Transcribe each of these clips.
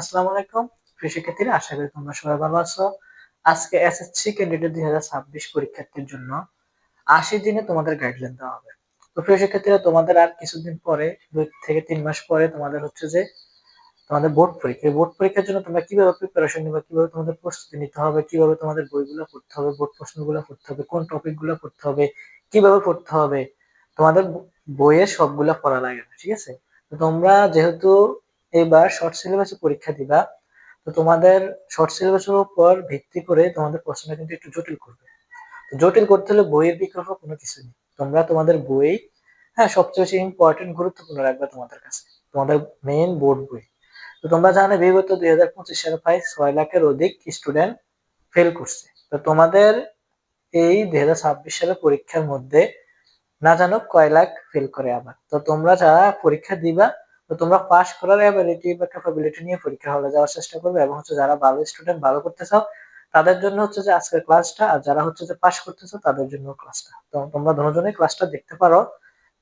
আসসালামু আলাইকুম প্রিয় শিক্ষার্থীরা, আশা করি তোমরা সবাই ভালো আছো। আজকে এসএসসি ক্যান্ডিডেট 2026 পরীক্ষার্থীর জন্য 80 দিনে তোমাদের গাইডলাইন দেওয়া হবে। তো প্রিয় শিক্ষার্থীরা, তোমাদের আর কিছুদিন পরে 2 থেকে 3 মাস পরে তোমাদের হচ্ছে যে তোমাদের বোর্ড পরীক্ষা। বোর্ড পরীক্ষার জন্য তোমরা কিভাবে প্রিপারেশন নিবে, কিভাবে তোমাদের প্রস্তুতি নিতে হবে, কিভাবে তোমাদের বইগুলো পড়তে হবে, বোর্ড প্রশ্নগুলো পড়তে হবে, কোন টপিকগুলো পড়তে হবে, কিভাবে পড়তে হবে, তোমাদের বইয়ের সবগুলা পড়া লাগে না, ঠিক আছে? তো তোমরা যেহেতু এবার শর্ট সিলেবাসে পরীক্ষা দিবা, তো তোমাদের শর্ট সিলেবাসের উপর ভিত্তি করে তোমাদের প্রশ্নটা কিন্তু একটু জটিল করবে। তো জটিল করতে হলে বইয়ের বিকল্প কোনো কিছু নেই। তোমরা তোমাদের বই, হ্যাঁ, সবচেয়ে বেশি ইম্পর্টেন্ট গুরুত্বপূর্ণ রাখবে তোমাদের কাছে, তোমাদের মেইন বোর্ড বই। তো তোমরা জানো বিগত 2025 সালে প্রায় 6 লাখের অধিক স্টুডেন্ট ফেল করছে। তো তোমাদের এই 2026 সালে পরীক্ষার মধ্যে না জানো কয় লাখ ফেল করে আবার। তো তোমরা যারা পরীক্ষা দিবা, তো তোমরা পাস করার অ্যাবিলিটি বা ক্যাপাবিলিটি নিয়ে পরীক্ষা হলে যাওয়ার চেষ্টা করবে, এবং হচ্ছে যারা ভালো স্টুডেন্ট, ভালো করতে চাও, তাদের জন্য হচ্ছে যে আজকের ক্লাসটা, আর যারা হচ্ছে যে পাস করতে চাও তাদের জন্য ক্লাসটা। তো তোমরা দুজনেই ক্লাসটা দেখতে পারো,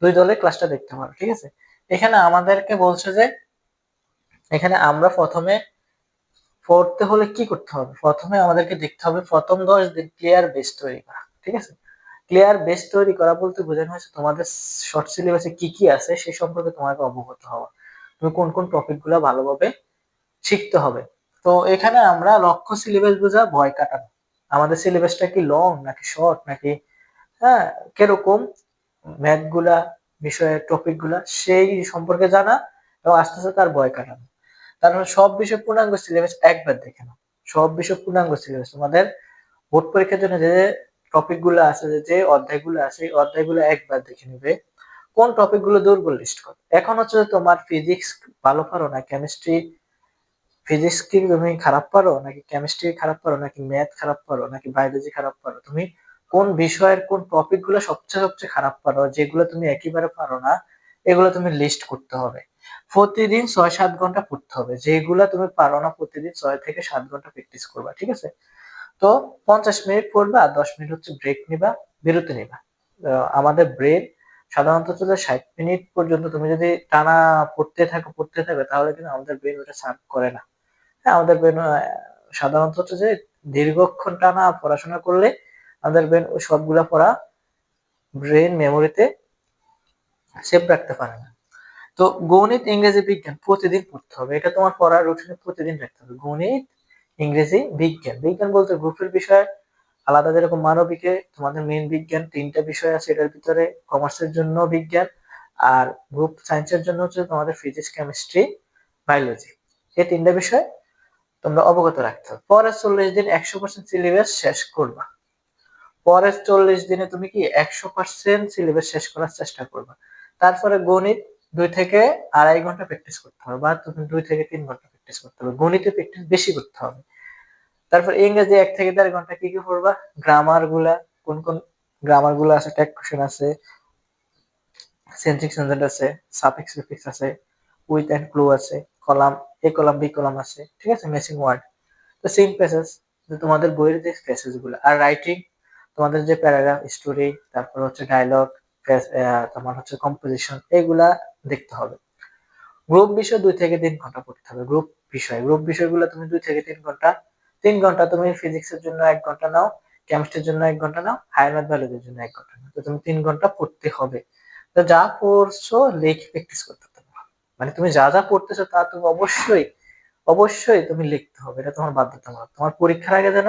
দুই দলে ক্লাসটা দেখতে পারো, ঠিক আছে? এখানে আমাদেরকে বলছে যে এখানে আমরা প্রথমে পড়তে হলে কি করতে হবে, প্রথমে আমাদেরকে দেখতে হবে প্রথম 10 দিন ক্লিয়ার বেস তৈরি করা, ঠিক আছে? ক্লিয়ার বেস তৈরি করা বলতে বোঝানো হয়েছে তোমাদের শর্ট সিলেবাসে কি কি আছে সে সম্পর্কে তোমাকে অবগত হওয়া, তুমি কোন কোন টপিক গুলো ভালোভাবে শিখতে হবে। তো এখানে আমরা লক্ষ্য সিলেবাস বোঝা, ভয় কাটানো, আমাদের সিলেবাসটা কি লং নাকি শর্ট নাকি, হ্যাঁ, কিরকম ম্যাথ গুলা, বিষয়ের টপিক গুলা সেই সম্পর্কে জানা, এবং আস্তে আস্তে তার ভয় কাটানো। তারপর সব বিষয় পূর্ণাঙ্গ সিলেবাস একবার দেখে নাও। সব বিষয় পূর্ণাঙ্গ সিলেবাস তোমাদের বোর্ড পরীক্ষার জন্য যে টপিক গুলো আছে, যে অধ্যায়গুলো আছে, এই অধ্যায়গুলো একবার দেখে নিবে। কোন টপিক গুলো দুর্বল লিস্ট করো। এখন হচ্ছে তোমার ফিজিক্স ভালো পারো না কেমিস্ট্রি, ফিজিক্স কি তুমি খারাপ পারো নাকি কেমিস্ট্রি খারাপ পারো নাকি ম্যাথ খারাপ পারো নাকি বায়োলজি খারাপ পারো, তুমি কোন বিষয়ের কোন টপিক গুলো সবচেয়ে সবচেয়ে খারাপ পারো, যেগুলো তুমি একেবারে পারো না, এগুলো তুমি লিস্ট করতে হবে। প্রতিদিন 6-7 ঘন্টা পড়তে হবে, যেগুলো তুমি পারো না প্রতিদিন 6 থেকে 7 ঘন্টা প্র্যাকটিস করবা, ঠিক আছে? তো 50 মিনিট পড়বা আর 10 মিনিট হচ্ছে ব্রেক নিবা, বিরতি নিবা। আমাদের ব্রেন সাধারণত হচ্ছে যে 60 মিনিট পর্যন্ত তুমি যদি টানা পড়তে থাকো তাহলে কিন্তু আমাদের ব্রেন ওটা সার্ভ করে না। হ্যাঁ, আমাদের ব্রেন সাধারণত হচ্ছে যে দীর্ঘক্ষণ টানা পড়াশোনা করলে আমাদের ব্রেন ওই সবগুলা পড়া ব্রেন মেমোরিতে সেভ রাখতে পারে না। তো গণিত, ইংরেজি, বিজ্ঞান প্রতিদিন পড়তে হবে, এটা তোমার পড়ার রুটিনে প্রতিদিন রাখতে হবে। গণিত, ইংরেজি, বিজ্ঞান। বিজ্ঞান বলতে গ্রুপের বিষয় আলাদা, যেরকম মানবিকে তোমাদের মেইন বিজ্ঞান 3টা বিষয় আছে, এটার ভিতরে কমার্সের জন্য বিজ্ঞান, আর গ্রুপ সায়েন্সের জন্য হচ্ছে তোমাদের ফিজিক্স, কেমিস্ট্রি, বায়োলজি। এই 3টা বিষয় তোমরা অবগত রাখতে হবে। পরের 40 দিন 100% সিলেবাস শেষ করবা। পরের 40 দিনে তুমি কি 100% সিলেবাস শেষ করার চেষ্টা করবা। তারপরে গণিত 2 থেকে 2.5 ঘন্টা প্র্যাকটিস করতে হবে, বা তুমি 2 থেকে 3 ঘন্টা প্র্যাকটিস করতে হবে, গণিতে প্র্যাকটিস বেশি করতে হবে। তারপর ইংরেজি 1 থেকে 1.5 ঘন্টা কি কি পড়বা, গ্রামার গুলা, কোন কোন গ্রামার গুলো আছে, ট্যাগ কোশ্চেন আছে, সেন্ট্রিক সেন্টেন্স আছে, সাফিক্স প্রিফিক্স আছে, উইথ এন্ড ক্লু আছে, column A column B column আছে, ঠিক আছে, মেসিং ওয়ার্ড। তো সেম প্যাসেজ, যে তোমাদের বইয়ের যে প্যাসেজ গুলো। আর রাইটিং, তোমাদের যে প্যারাগ্রাফ, স্টোরি, তারপর হচ্ছে ডায়লগ, তোমার হচ্ছে কম্পোজিশন, এগুলা দেখতে হবে। গ্রুপ বিষয় 2 থেকে 3 ঘন্টা পড়তে হবে। গ্রুপ বিষয়গুলো তুমি 2 থেকে 3 ঘন্টা, 3 ঘন্টা তুমি ফিজিক্সের জন্য 1 ঘন্টা নাও, কেমিস্ট্রির জন্য 1 ঘন্টা নাও, হায়ার ম্যাথ বায়োলজির জন্য 1 ঘন্টা নাও। তো তুমি 3 ঘন্টা পড়তে হবে। তো যা পড়ছো লিখে প্র্যাকটিস করতে হবে। মানে তুমি যা যা পড়তেছো তা তুমি অবশ্যই অবশ্যই তুমি লিখতে হবে, এটা তোমার বাধ্যতামূলক। তোমার পরীক্ষার আগে যেন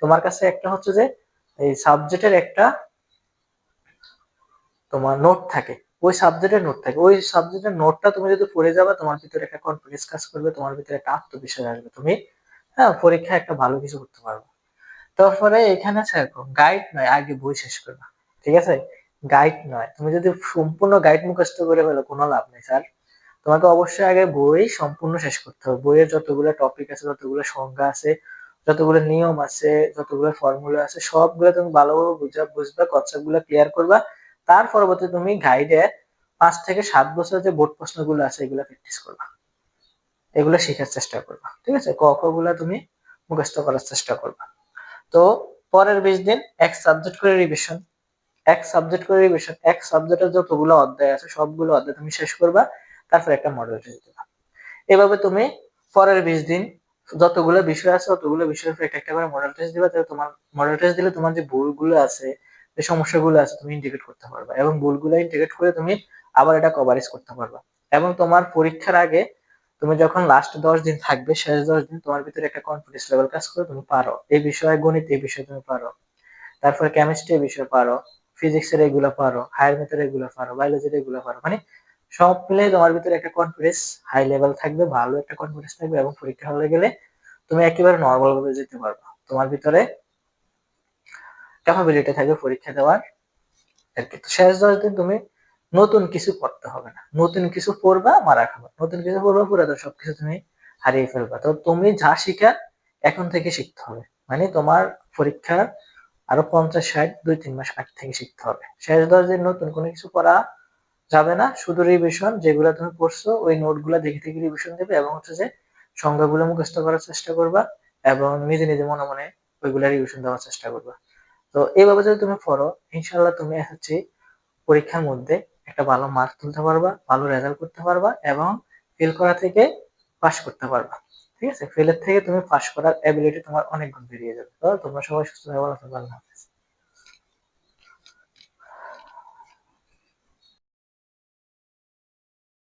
তোমার কাছে একটা হচ্ছে যে এই সাবজেক্টের একটা তোমার নোট থাকে, ওই সাবজেক্টের নোট থাকে, ওই সাবজেক্টের নোটটা তুমি যদি পড়ে যাবে, তোমার ভিতরে একটা কনফিডেন্স কাজ করবে, তোমার ভিতরে একটা আত্মবিশ্বাস আসবে, তুমি, হ্যাঁ, পরীক্ষায় একটা ভালো কিছু করতে পারবে। তারপরে এখানে সেরকম গাইড নয়, আগে বই শেষ করবা, ঠিক আছে? গাইড নয়, তুমি যদি সম্পূর্ণ গাইড মুখস্থ করে ফেলো কোনো লাভ নেই স্যার। তোমাকে অবশ্যই আগে বই সম্পূর্ণ শেষ করতে হবে। বইয়ের যতগুলো টপিক আছে, যতগুলো সংজ্ঞা আছে, যতগুলো নিয়ম আছে, যতগুলো ফর্মুলা আছে, সবগুলো তুমি ভালোভাবে বুঝবা, কনসেপ্ট গুলো ক্লিয়ার করবা। তার পরবর্তী তুমি গাইডে 5 থেকে 7 বছর যে বোর্ড প্রশ্নগুলো আছে এগুলো প্র্যাকটিস করবা, এগুলো শেখার চেষ্টা করবা, ঠিক আছে? ক খ গুলা তুমি মুখস্থ করার চেষ্টা করবা। তো পরের 20 দিন এক সাবজেক্টের যতগুলো অধ্যায় আছে সবগুলো অধ্যায় তুমি শেষ করবা, তারপর একটা মডেল টেস্ট দিবা। এভাবে তুমি পরের 20 দিন যতগুলো বিষয় আছে অতগুলো বিষয়ের উপর একটা একটা করে মডেল টেস্ট দিবা। তাহলে তোমার মডেল টেস্ট দিলে তোমার যে ভুলগুলো আছে, যে সমস্যাগুলো আছে তুমি ইন্টিগ্রেট করতে পারবা, এবং ভুলগুলো ইন্টিগ্রেট করে তুমি আবার এটা কভারেজ করতে পারবা। এবং তোমার পরীক্ষার আগে তুমি যখন লাস্ট 10 দিন থাকবে, শেষ 10 দিন তোমার ভিতরে একটা কনফিডেন্স লেভেল কাজ করে, তুমি পারো এই বিষয়ে, গণিত এই বিষয়ে তুমি পারো, তারপরে কেমিস্ট্রি এই বিষয়ে পারো, ফিজিক্সের এগুলো পারো, হায়ার ম্যাথের এগুলো পারো, বায়োলজির এগুলো পারো, মানে সব মিলে তোমার ভিতরে একটা কনফিডেন্স হাই লেভেল থাকবে, ভালো একটা কনফিডেন্স থাকবে, এবং পরীক্ষা হলে গেলে তুমি একেবারে নর্মাল ভাবে যেতে পারবা। তোমার ভিতরে ক্যাপাবিলিটি থাকবে পরীক্ষা দেওয়ার আর কি। তো শেষ 10 দিন তুমি নতুন কিছু পড়তে হবে না, নতুন কিছু পড়বা মারা খাবা, নতুন কিছু পড়বা পুরাতন সবকিছু তুমি হারিয়ে ফেলবা। তো তুমি যা শিখার এখন থেকে শিখতে হবে, মানে তোমার পরীক্ষার আরো 50-60 2-3 মাস আগে থেকে শিখতে হবে। শেষ 10 দিন নতুন কোনো কিছু পড়া যাবে না, শুধু রিভিশন, যেগুলো তুমি পড়ছো ওই নোটগুলো দেখে দেখে রিভিশন দেবে, এবং হচ্ছে যে সংজ্ঞাগুলো মুখস্থ করার চেষ্টা করবা, এবং নিজে নিজে মনে মনে ওইগুলা রিভিশন দেওয়ার চেষ্টা করবা। তো এইভাবে যদি তুমি পড়ো, ইনশাল্লাহ তুমি হচ্ছে পরীক্ষার মধ্যে একটা ভালো মার্ক তুলতে পারবা, ভালো রেজাল্ট করতে পারবা, এবং ফেল করা থেকে পাস করতে পারবা। ঠিক আছে, ফেলের থেকে তুমি পাস করার এবিলিটি তোমার অনেক গুণ বেরিয়ে যাবে। তো তোমরা সবাই সুস্থ থাকো, ভালো থাকো, আল্লাহ হাফেজ।